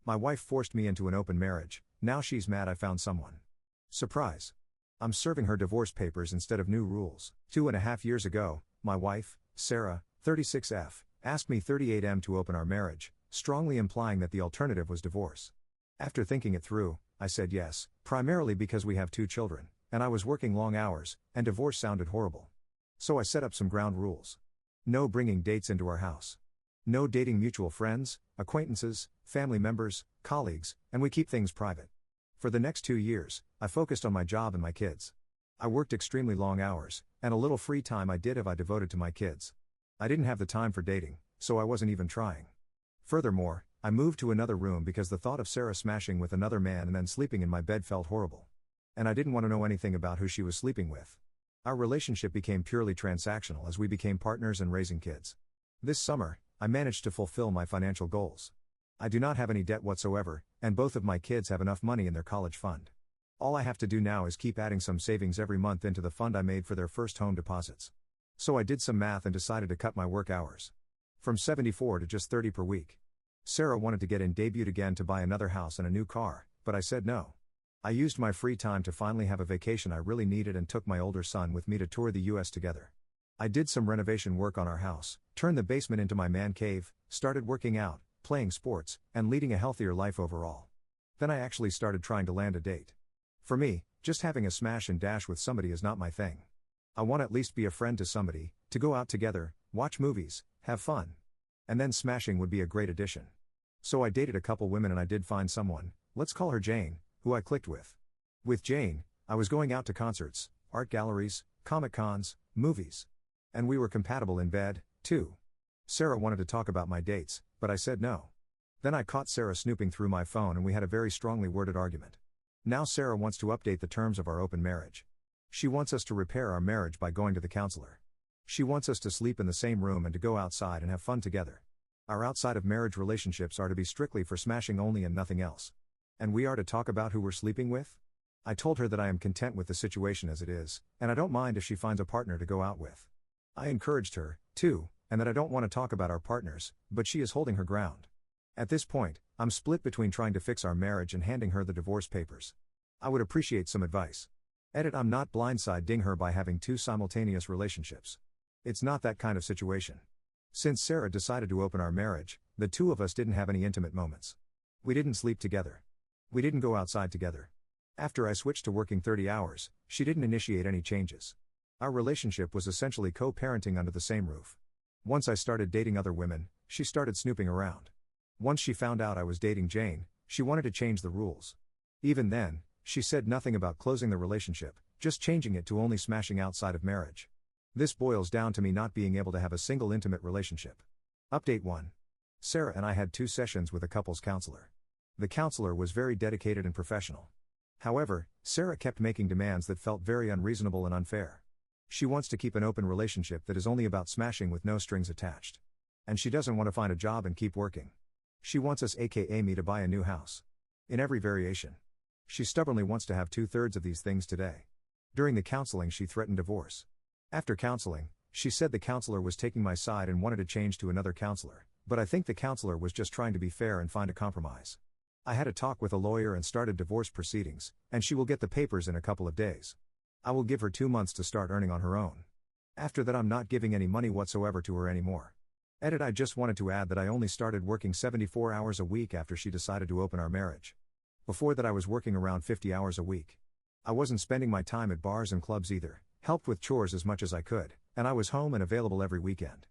My wife forced me into an open marriage, now she's mad I found someone. Surprise. I'm serving her divorce papers instead of new rules. 2.5 years ago, my wife, Sarah, 36F, asked me 38M to open our marriage, strongly implying that the alternative was divorce. After thinking it through, I said yes, primarily because we have 2 children, and I was working long hours, and divorce sounded horrible. So I set up some ground rules. No bringing dates into our house. No dating mutual friends, acquaintances, family members, colleagues, and we keep things private. For the next 2 years, I focused on my job and my kids. I worked extremely long hours, and a little free time I devoted to my kids. I didn't have the time for dating, so I wasn't even trying. Furthermore, I moved to another room because the thought of Sarah smashing with another man and then sleeping in my bed felt horrible. And I didn't want to know anything about who she was sleeping with. Our relationship became purely transactional as we became partners and raising kids. This summer, I managed to fulfill my financial goals. I do not have any debt whatsoever, and both of my kids have enough money in their college fund. All I have to do now is keep adding some savings every month into the fund I made for their first home deposits. So I did some math and decided to cut my work hours from 74 to just 30 per week. Sarah wanted to get in debuted again to buy another house and a new car, but I said no. I used my free time to finally have a vacation I really needed and took my older son with me to tour the US together. I did some renovation work on our house, turned the basement into my man cave, started working out, playing sports, and leading a healthier life overall. Then I actually started trying to land a date. For me, just having a smash and dash with somebody is not my thing. I want to at least be a friend to somebody, to go out together, watch movies, have fun. And then smashing would be a great addition. So I dated a couple women and I did find someone, let's call her Jane, who I clicked with. With Jane, I was going out to concerts, art galleries, comic cons, movies. And we were compatible in bed, too. Sarah wanted to talk about my dates, but I said no. Then I caught Sarah snooping through my phone and we had a very strongly worded argument. Now Sarah wants to update the terms of our open marriage. She wants us to repair our marriage by going to the counselor. She wants us to sleep in the same room and to go outside and have fun together. Our outside of marriage relationships are to be strictly for smashing only and nothing else. And we are to talk about who we're sleeping with? I told her that I am content with the situation as it is, and I don't mind if she finds a partner to go out with. I encouraged her, too, and that I don't want to talk about our partners, but she is holding her ground. At this point, I'm split between trying to fix our marriage and handing her the divorce papers. I would appreciate some advice. I'm not blindsiding her by having 2 simultaneous relationships. It's not that kind of situation. Since Sarah decided to open our marriage, the 2 of us didn't have any intimate moments. We didn't sleep together. We didn't go outside together. After I switched to working 30 hours, she didn't initiate any changes. Our relationship was essentially co-parenting under the same roof. Once I started dating other women, she started snooping around. Once she found out I was dating Jane, she wanted to change the rules. Even then, she said nothing about closing the relationship, just changing it to only smashing outside of marriage. This boils down to me not being able to have a single intimate relationship. Update 1. Sarah and I had 2 sessions with a couples counselor. The counselor was very dedicated and professional. However, Sarah kept making demands that felt very unreasonable and unfair. She wants to keep an open relationship that is only about smashing with no strings attached. And she doesn't want to find a job and keep working. She wants us, aka me, to buy a new house. In every variation. She stubbornly wants to have 2/3 of these things today. During the counseling she threatened divorce. After counseling, she said the counselor was taking my side and wanted to change to another counselor, but I think the counselor was just trying to be fair and find a compromise. I had a talk with a lawyer and started divorce proceedings, and she will get the papers in a couple of days. I will give her 2 months to start earning on her own. After that I'm not giving any money whatsoever to her anymore. I just wanted to add that I only started working 74 hours a week after she decided to open our marriage. Before that I was working around 50 hours a week. I wasn't spending my time at bars and clubs either, helped with chores as much as I could, and I was home and available every weekend.